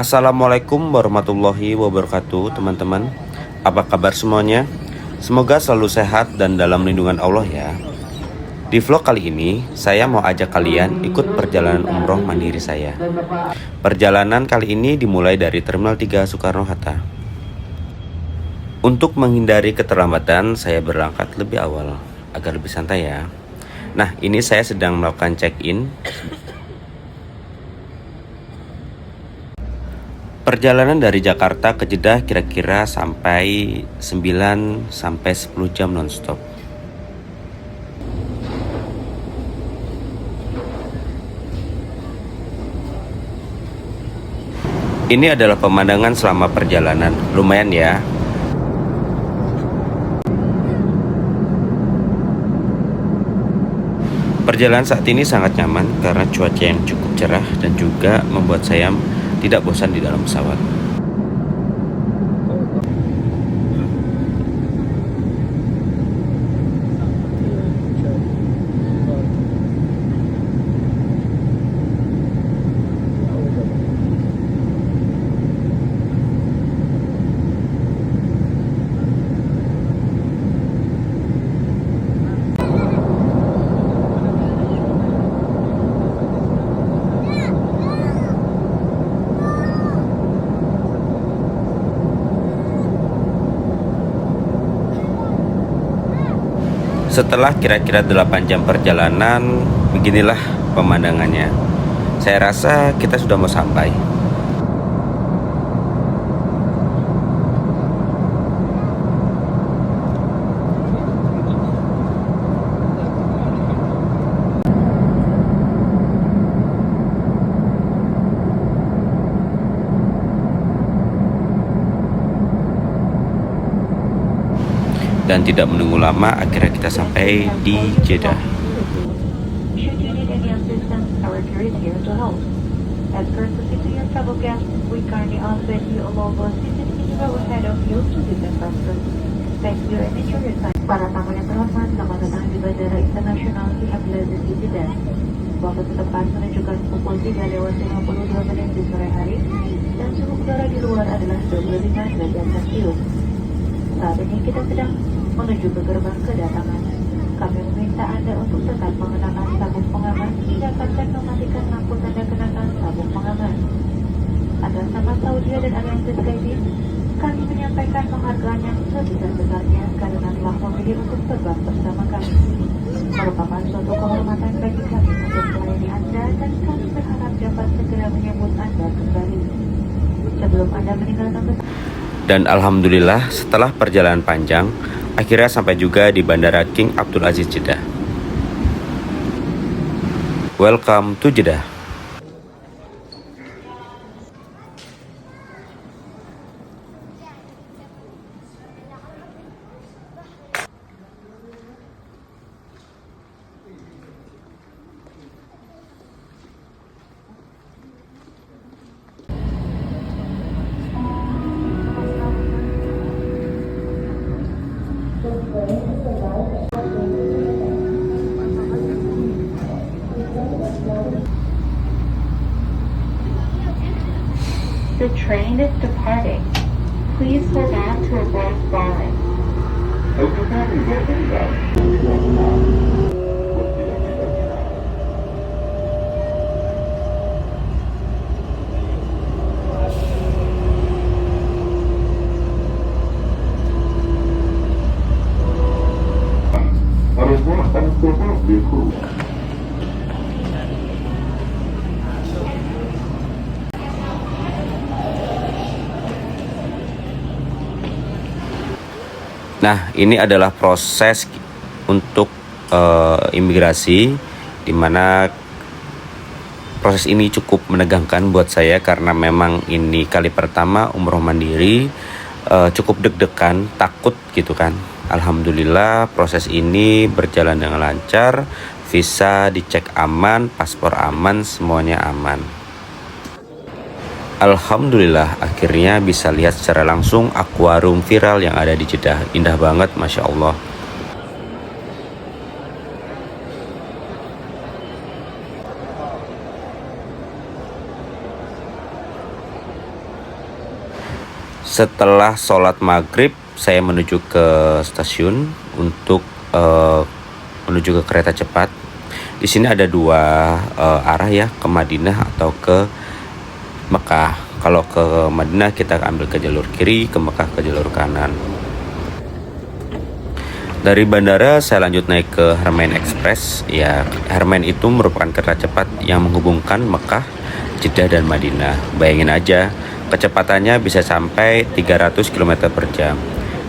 Assalamualaikum warahmatullahi wabarakatuh, teman-teman. Apa kabar semuanya? Semoga selalu sehat dan dalam lindungan Allah ya. Di vlog kali ini, saya mau ajak kalian ikut perjalanan umroh mandiri saya. Perjalanan kali ini dimulai dari Terminal 3 Soekarno-Hatta. Untuk menghindari keterlambatan, saya berangkat lebih awal agar lebih santai ya. Nah, ini saya sedang melakukan check-in. Perjalanan dari Jakarta ke Jeddah kira-kira sampai 9 sampai 10 jam nonstop. Ini adalah pemandangan selama perjalanan. Lumayan ya. Perjalanan saat ini sangat nyaman karena cuaca yang cukup cerah dan juga membuat saya tidak bosan di dalam pesawat. Setelah kira-kira 8 jam perjalanan, beginilah pemandangannya. Saya rasa kita sudah mau sampai. Dan tidak menunggu lama, akhirnya kita sampai di Jeddah. Should you need any assistance, our crew is here to help. As courtesy to your travel guests, we kindly ask that you allow us seated in the row ahead of you to be the first. Thank you and enjoy your time. Para tamu yang terhormat, selamat datang di Bandara Internasional King Abdulaziz di Jeddah. Waktu setempat menunjukkan pukul 3:52 di sore hari dan suhu udara di luar adalah 25 derajat Celcius. Saat ini kita sedang menuju ke gerbang kedatangan. Kami meminta Anda untuk tetap mengenakan sabuk pengaman hingga kapten mematikan lampu tanda kenakan sabuk pengaman. Atas nama Saudi dan Aliansi Skydin, kami menyampaikan penghargaan yang sebesar-besarnya karena telah memilih untuk terbang bersama kami. Merupakan suatu kehormatan bagi kami untuk melayani Anda dan kami berharap dapat segera menyambut Anda kembali. Sebelum Anda meninggalkan pesawat. Dan alhamdulillah setelah perjalanan panjang, akhirnya sampai juga di Bandara King Abdulaziz Jeddah. Welcome to Jeddah. The train is departing. Please hold on to a brass bar. Nah, ini adalah proses untuk imigrasi, dimana proses ini cukup menegangkan buat saya karena memang ini kali pertama umroh mandiri, cukup deg-degan, takut gitu kan. Alhamdulillah proses ini berjalan dengan lancar, visa dicek aman, paspor aman, semuanya aman. Alhamdulillah akhirnya bisa lihat secara langsung akuarium viral yang ada di Jeddah. Indah banget, Masya Allah. Setelah sholat maghrib, saya menuju ke stasiun untuk menuju ke kereta cepat. Di sini ada dua arah ya, ke Madinah atau ke Mekah. Kalau ke Madinah kita ambil ke jalur kiri, ke Mekah ke jalur kanan. Dari bandara saya lanjut naik ke Harmain Express. Ya, Harmain itu merupakan kereta cepat yang menghubungkan Mekah, Jeddah dan Madinah. Bayangin aja, kecepatannya bisa sampai 300 km per jam.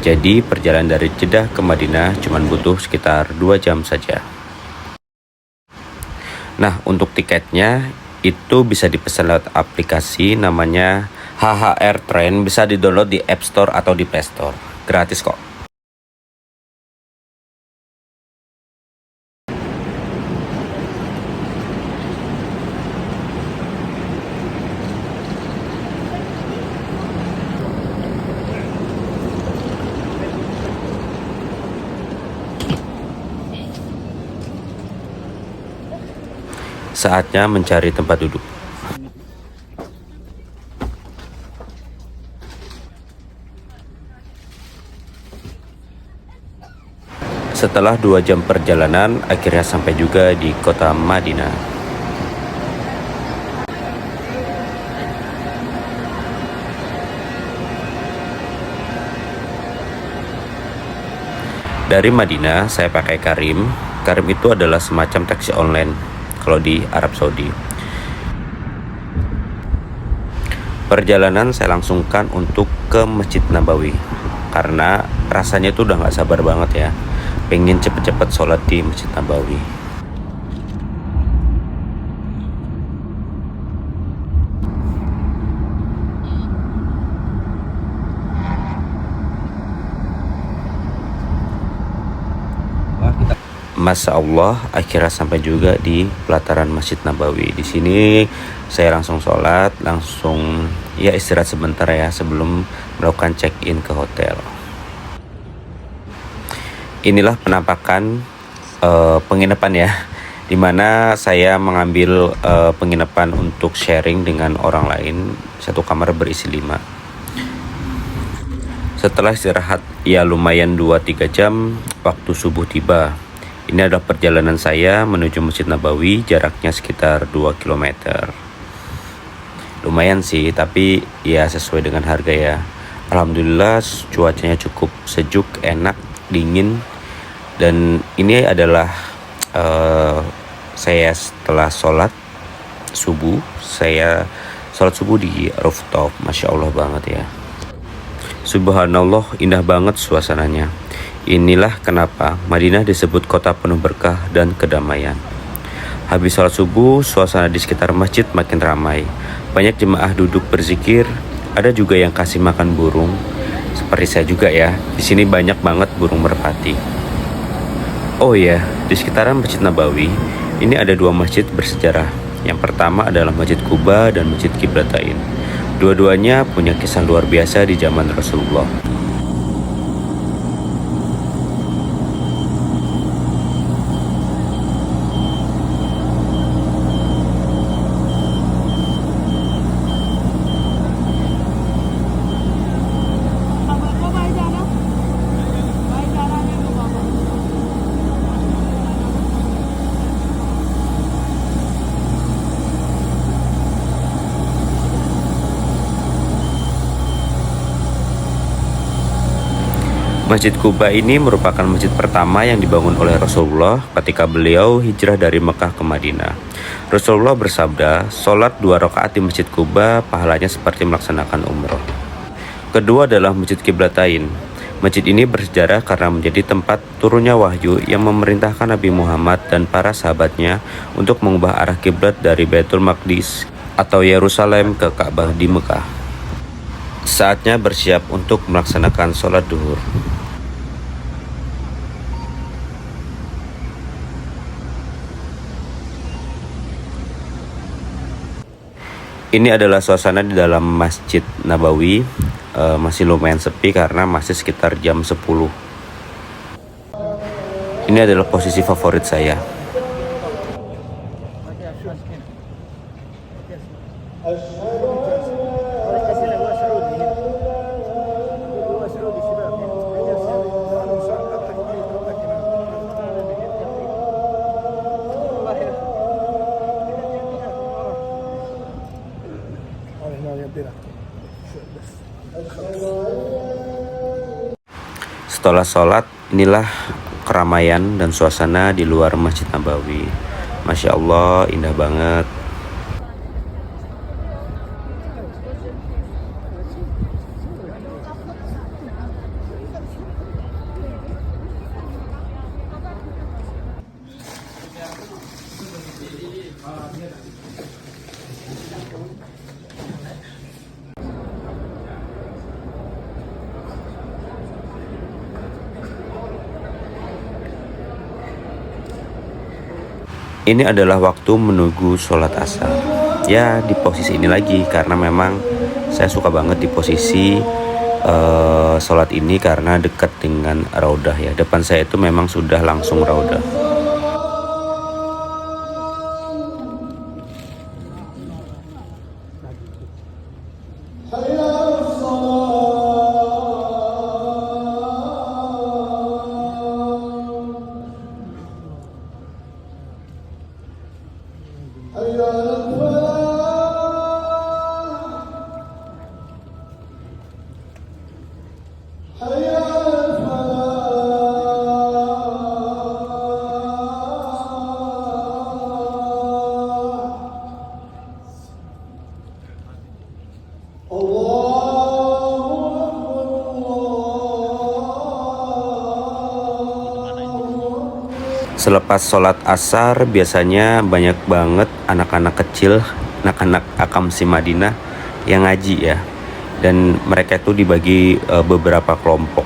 Jadi perjalanan dari Jeddah ke Madinah cuma butuh sekitar 2 jam saja. Nah, untuk tiketnya itu bisa dipesan lewat aplikasi namanya HHR Train. Bisa di-download di App Store atau di Play Store. Gratis kok. Saatnya mencari tempat duduk. Setelah 2 jam perjalanan, akhirnya sampai juga di kota Madinah. Dari Madinah, saya pakai Karim. Karim itu adalah semacam taksi online kalau di Arab Saudi. Perjalanan saya langsungkan untuk ke Masjid Nabawi karena rasanya itu udah gak sabar banget ya, pengen cepet-cepet sholat di Masjid Nabawi. Masya Allah, akhirnya sampai juga di pelataran Masjid Nabawi. Di sini saya langsung sholat, langsung ya istirahat sebentar ya sebelum melakukan check-in ke hotel. Inilah penampakan penginapan ya, dimana saya mengambil penginapan untuk sharing dengan orang lain. Satu kamar berisi 5. Setelah istirahat ya lumayan 2-3 jam, waktu subuh tiba. Ini adalah perjalanan saya menuju Masjid Nabawi, jaraknya sekitar 2 km. Lumayan sih, tapi ya sesuai dengan harga ya. Alhamdulillah cuacanya cukup sejuk, enak, dingin. Dan ini adalah saya setelah sholat subuh. Saya sholat subuh di rooftop, Masya Allah banget ya. Subhanallah, indah banget suasananya. Inilah kenapa Madinah disebut kota penuh berkah dan kedamaian. Habis sholat subuh, suasana di sekitar masjid makin ramai. Banyak jemaah duduk berzikir, ada juga yang kasih makan burung. Seperti saya juga ya, di sini banyak banget burung merpati. Oh ya, di sekitaran Masjid Nabawi, ini ada 2 masjid bersejarah. Yang pertama adalah Masjid Quba dan Masjid Qiblatain. Dua-duanya punya kisah luar biasa di zaman Rasulullah. Masjid Quba ini merupakan masjid pertama yang dibangun oleh Rasulullah ketika beliau hijrah dari Mekah ke Madinah. Rasulullah bersabda, sholat 2 rakaat di Masjid Quba pahalanya seperti melaksanakan umroh. Kedua adalah Masjid Qiblatain. Masjid ini bersejarah karena menjadi tempat turunnya wahyu yang memerintahkan Nabi Muhammad dan para sahabatnya untuk mengubah arah kiblat dari Baitul Maqdis atau Yerusalem ke Ka'bah di Mekah. Saatnya bersiap untuk melaksanakan sholat duhur. Ini adalah suasana di dalam Masjid Nabawi. Masih lumayan sepi karena masih sekitar jam 10. Ini adalah posisi favorit saya. Setelah sholat, inilah keramaian dan suasana di luar Masjid Nabawi. Masya Allah, indah banget. Ini adalah waktu menunggu sholat asar. Ya, di posisi ini lagi karena memang saya suka banget di posisi sholat ini karena dekat dengan Raudah ya. Depan saya itu memang sudah langsung Raudah. Selepas sholat asar biasanya banyak banget anak-anak kecil, anak-anak Akamsi Madinah yang ngaji ya. Dan mereka itu dibagi beberapa kelompok.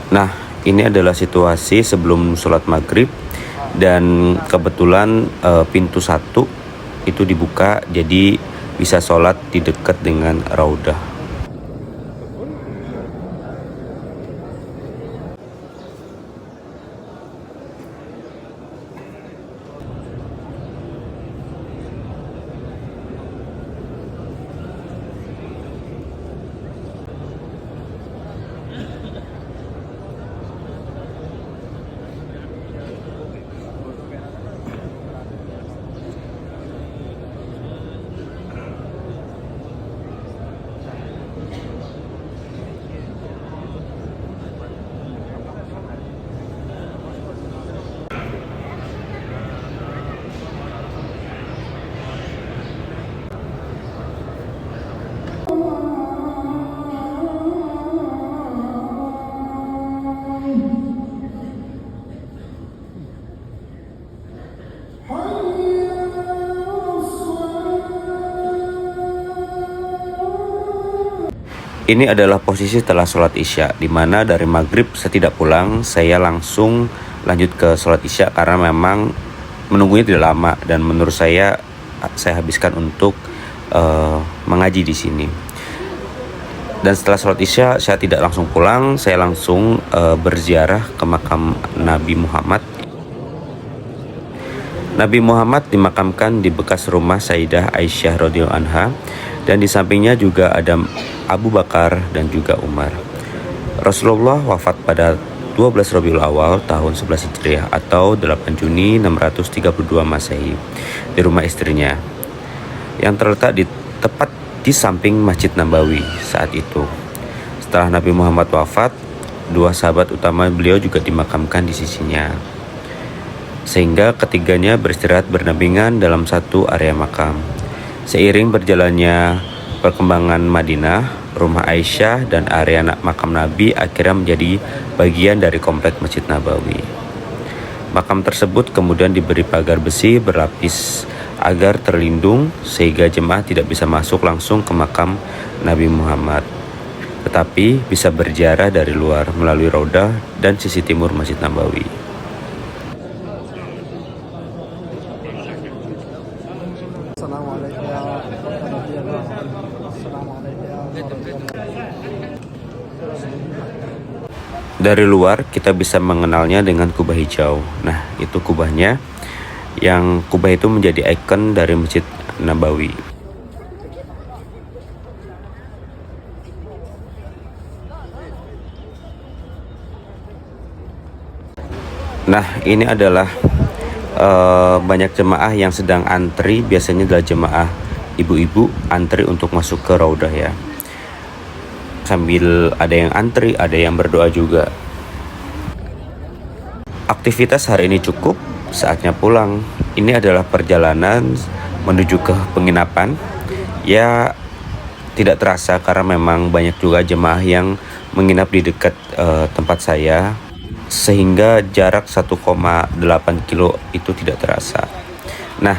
Nah, ini adalah situasi sebelum sholat maghrib dan kebetulan pintu 1 itu dibuka, jadi bisa sholat di dekat dengan Raudah. Ini adalah posisi setelah sholat isya, di mana dari maghrib saya tidak pulang, saya langsung lanjut ke sholat isya karena memang menunggunya tidak lama dan menurut saya habiskan untuk mengaji di sini. Dan setelah sholat isya saya tidak langsung pulang, saya langsung berziarah ke makam Nabi Muhammad. Nabi Muhammad dimakamkan di bekas rumah Sayyidah Aisyah radhiyallahu anha dan di sampingnya juga ada Abu Bakar dan juga Umar. Rasulullah wafat pada 12 Rabiul Awal tahun 11 Hijriah atau 8 Juni 632 Masehi di rumah istrinya yang terletak tepat di samping Masjid Nabawi saat itu. Setelah Nabi Muhammad wafat, 2 sahabat utama beliau juga dimakamkan di sisinya, sehingga ketiganya beristirahat berdampingan dalam satu area makam. Seiring berjalannya perkembangan Madinah, rumah Aisyah dan area makam Nabi akhirnya menjadi bagian dari komplek Masjid Nabawi. Makam tersebut kemudian diberi pagar besi berlapis agar terlindung sehingga jemaah tidak bisa masuk langsung ke makam Nabi Muhammad, tetapi bisa berziarah dari luar melalui Raudah dan sisi timur Masjid Nabawi. Dari luar kita bisa mengenalnya dengan kubah hijau. Nah, itu kubahnya. Yang kubah itu menjadi ikon dari Masjid Nabawi. Nah, ini adalah banyak jemaah yang sedang antri. Biasanya adalah jemaah ibu-ibu antri untuk masuk ke Raudhah ya. Sambil ada yang antri, ada yang berdoa juga. Aktivitas hari ini cukup, saatnya pulang. Ini adalah perjalanan menuju ke penginapan. Ya, tidak terasa karena memang banyak juga jemaah yang menginap di dekat tempat saya, sehingga jarak 1,8 kilo itu tidak terasa. Nah,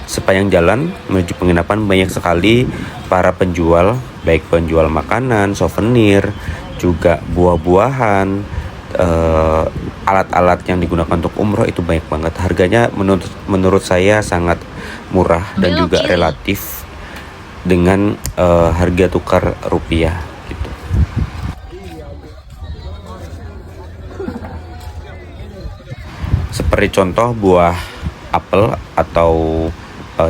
sepanjang jalan menuju penginapan banyak sekali para penjual, baik penjual makanan, souvenir, juga buah-buahan, alat-alat yang digunakan untuk umroh itu banyak banget. Harganya menurut saya sangat murah dan juga relatif dengan harga tukar rupiah gitu. Seperti contoh buah apel atau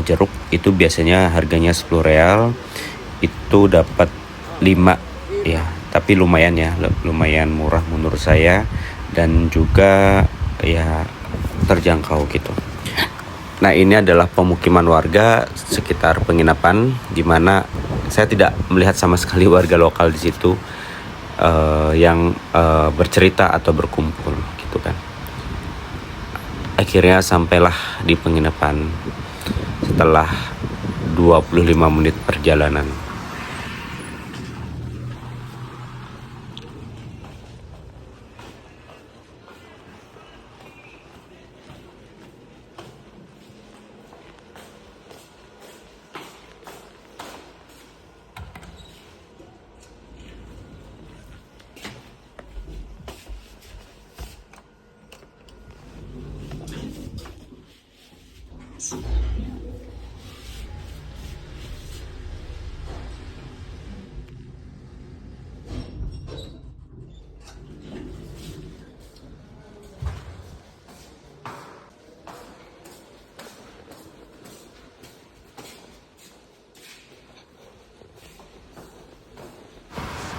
jeruk itu biasanya harganya 10 real, itu dapat 5 ya, tapi lumayan ya, lumayan murah menurut saya dan juga ya terjangkau gitu. Nah, ini adalah pemukiman warga sekitar penginapan, di mana saya tidak melihat sama sekali warga lokal di situ yang bercerita atau berkumpul gitu kan. Akhirnya sampailah di penginapan setelah 25 menit perjalanan.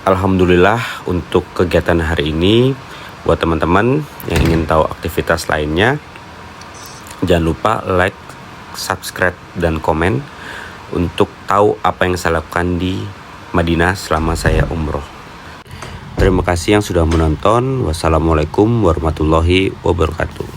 Alhamdulillah untuk kegiatan hari ini. Buat teman-teman yang ingin tahu aktivitas lainnya, jangan lupa like, subscribe, dan komen untuk tahu apa yang saya lakukan di Madinah selama saya umroh. Terima kasih yang sudah menonton. Wassalamualaikum warahmatullahi wabarakatuh.